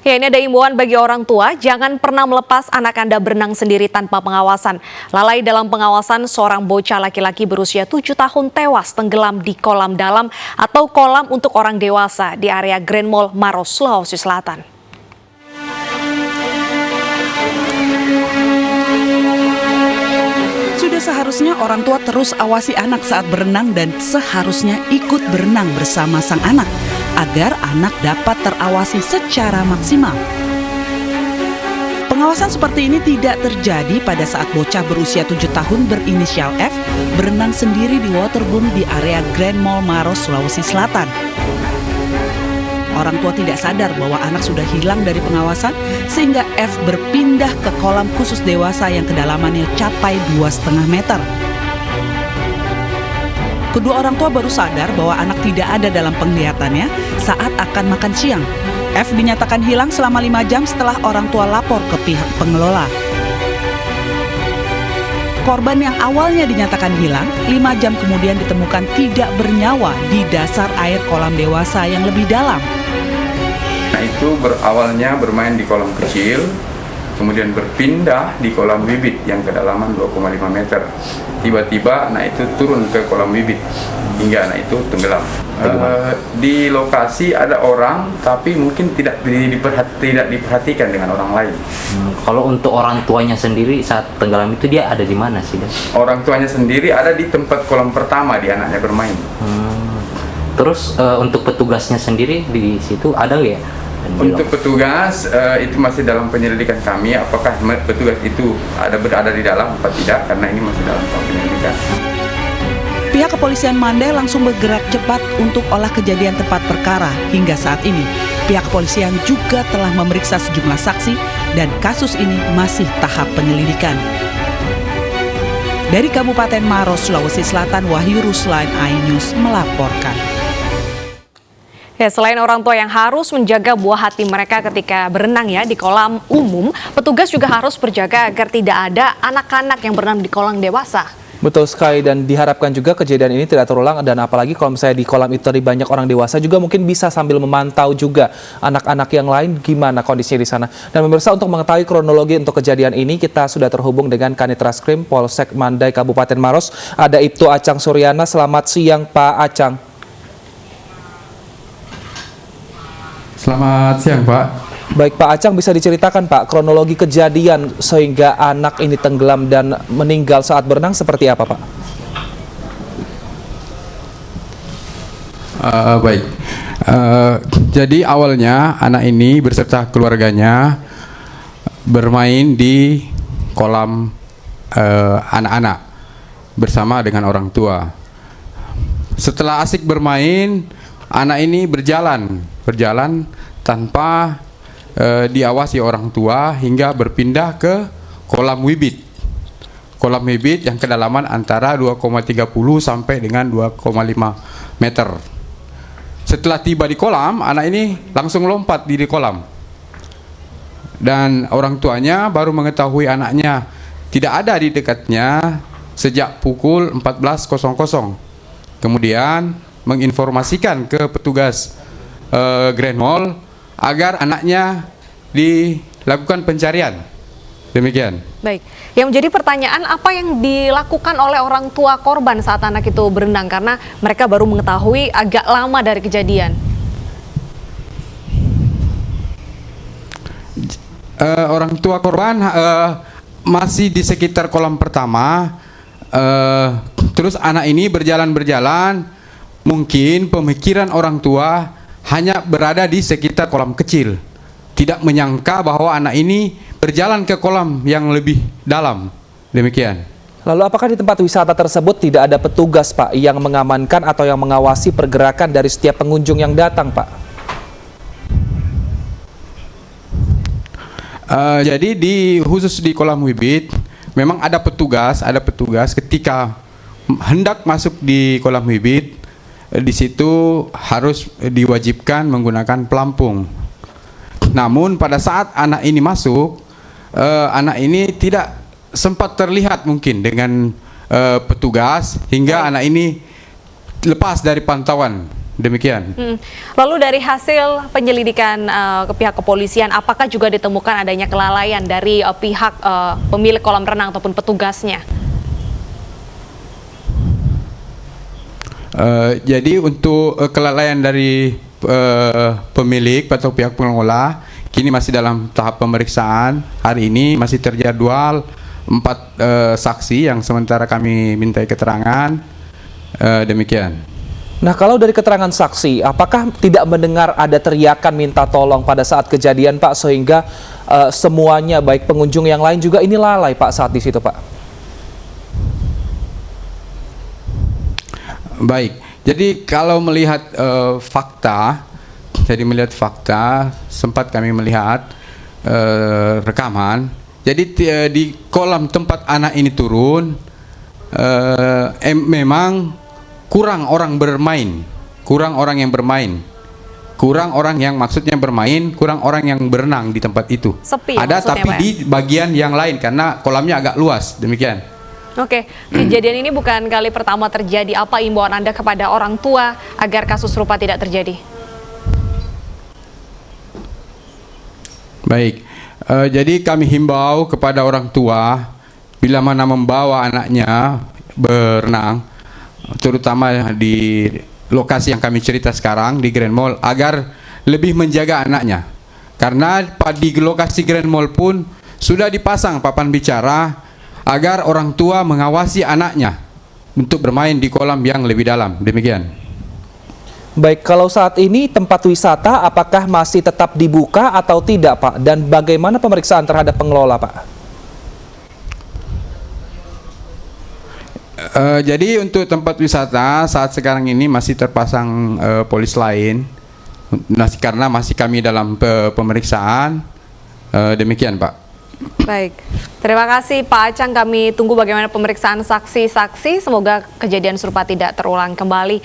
Ya, ini ada imbauan bagi orang tua, jangan pernah melepas anak Anda berenang sendiri tanpa pengawasan. Lalai dalam pengawasan, seorang bocah laki-laki berusia 7 tahun tewas tenggelam di kolam dalam atau kolam untuk orang dewasa di area Grand Mall Maros, Sulawesi Selatan. Sudah seharusnya orang tua terus awasi anak saat berenang dan seharusnya ikut berenang bersama sang anak agar anak dapat terawasi secara maksimal. Pengawasan seperti ini tidak terjadi pada saat bocah berusia 7 tahun berinisial F berenang sendiri di waterboom di area Grand Mall Maros, Sulawesi Selatan. Orang tua tidak sadar bahwa anak sudah hilang dari pengawasan sehingga F berpindah ke kolam khusus dewasa yang kedalamannya capai 2,5 meter. Kedua orang tua baru sadar bahwa anak tidak ada dalam penglihatannya saat akan makan siang. F dinyatakan hilang selama 5 jam setelah orang tua lapor ke pihak pengelola. Korban yang awalnya dinyatakan hilang, 5 jam kemudian ditemukan tidak bernyawa di dasar air kolam dewasa yang lebih dalam. Nah, itu berawalnya bermain di kolam kecil, kemudian berpindah di kolam bibit yang kedalaman 2,5 meter. Tiba-tiba anak itu turun ke kolam bibit hingga anak itu tenggelam. Di lokasi ada orang, tapi mungkin tidak diperhatikan dengan orang lain. Kalau untuk orang tuanya sendiri saat tenggelam itu dia ada di mana sih, Dan? Orang tuanya sendiri ada di tempat kolam pertama di anaknya bermain. Terus untuk petugasnya sendiri di situ ada nggak ya? Untuk petugas itu masih dalam penyelidikan kami, apakah petugas itu berada di dalam atau tidak, karena ini masih dalam penyelidikan. Pihak kepolisian Mandai langsung bergerak cepat untuk olah kejadian tempat perkara. Hingga saat ini, pihak kepolisian juga telah memeriksa sejumlah saksi dan kasus ini masih tahap penyelidikan. Dari Kabupaten Maros, Sulawesi Selatan, Wahyu Ruslan, iNews melaporkan. Ya, selain orang tua yang harus menjaga buah hati mereka ketika berenang ya di kolam umum, petugas juga harus berjaga agar tidak ada anak-anak yang berenang di kolam dewasa. Betul sekali, dan diharapkan juga kejadian ini tidak terulang, dan apalagi kalau misalnya di kolam itu ada banyak orang dewasa juga mungkin bisa sambil memantau juga anak-anak yang lain gimana kondisinya di sana. Dan pemirsa, untuk mengetahui kronologi untuk kejadian ini kita sudah terhubung dengan Kanit Raskrim Polsek Mandai Kabupaten Maros. Ada Ibtu Acang Suryana. Selamat siang Pak Acang. Selamat siang, Pak. Baik, Pak Acang, bisa diceritakan Pak kronologi kejadian sehingga anak ini tenggelam dan meninggal saat berenang seperti apa, Pak? Baik. Jadi awalnya anak ini beserta keluarganya bermain di kolam anak-anak bersama dengan orang tua. Setelah asik bermain, anak ini berjalan tanpa diawasi orang tua hingga berpindah ke kolam wibit. Kolam wibit yang kedalaman antara 2,30 sampai dengan 2,5 meter. Setelah tiba di kolam, anak ini langsung lompat di kolam. Dan orang tuanya baru mengetahui anaknya tidak ada di dekatnya sejak pukul 14.00. Kemudian menginformasikan ke petugas Grand Mall agar anaknya dilakukan pencarian. Demikian. Baik, yang menjadi pertanyaan, apa yang dilakukan oleh orang tua korban saat anak itu berenang, karena mereka baru mengetahui agak lama dari kejadian. Orang tua korban masih di sekitar kolam pertama. Terus anak ini berjalan, mungkin pemikiran orang tua hanya berada di sekitar kolam kecil, tidak menyangka bahwa anak ini berjalan ke kolam yang lebih dalam. Demikian. Lalu apakah di tempat wisata tersebut tidak ada petugas, Pak, yang mengamankan atau yang mengawasi pergerakan dari setiap pengunjung yang datang, Pak? Jadi khusus di kolam wibit memang ada petugas ketika hendak masuk di kolam wibit. Di situ harus diwajibkan menggunakan pelampung. Namun pada saat anak ini masuk, anak ini tidak sempat terlihat mungkin dengan petugas hingga anak ini lepas dari pantauan. Demikian. Lalu dari hasil penyelidikan ke pihak kepolisian, apakah juga ditemukan adanya kelalaian dari pihak pemilik kolam renang ataupun petugasnya? Jadi untuk kelalaian dari pemilik atau pihak pengelola kini masih dalam tahap pemeriksaan. Hari ini masih terjadwal 4 saksi yang sementara kami mintai keterangan. Demikian. Nah, kalau dari keterangan saksi, apakah tidak mendengar ada teriakan minta tolong pada saat kejadian, Pak, sehingga semuanya, baik pengunjung yang lain juga ini lalai, Pak, saat di situ, Pak? Baik, jadi kalau melihat fakta, sempat kami melihat rekaman. Jadi di kolam tempat anak ini turun, memang kurang orang bermain, kurang orang yang bermain, kurang orang yang maksudnya bermain, kurang orang yang berenang di tempat itu. Sepi ada maksudnya, tapi Pak? di bagian yang lain karena kolamnya agak luas. Demikian. Oke, kejadian ini bukan kali pertama terjadi. Apa imbauan Anda kepada orang tua agar kasus serupa tidak terjadi? Baik, jadi kami himbau kepada orang tua bila mana membawa anaknya berenang, terutama di lokasi yang kami cerita sekarang di Grand Mall, agar lebih menjaga anaknya. Karena di lokasi Grand Mall pun sudah dipasang papan bicara agar orang tua mengawasi anaknya untuk bermain di kolam yang lebih dalam. Demikian. Baik, kalau saat ini tempat wisata apakah masih tetap dibuka atau tidak, Pak? Dan bagaimana pemeriksaan terhadap pengelola, Pak? Jadi untuk tempat wisata saat sekarang ini masih terpasang polis lain, karena masih kami dalam pemeriksaan. Demikian, Pak. Baik, terima kasih Pak Acang. Kami tunggu bagaimana pemeriksaan saksi-saksi. Semoga kejadian serupa tidak terulang kembali.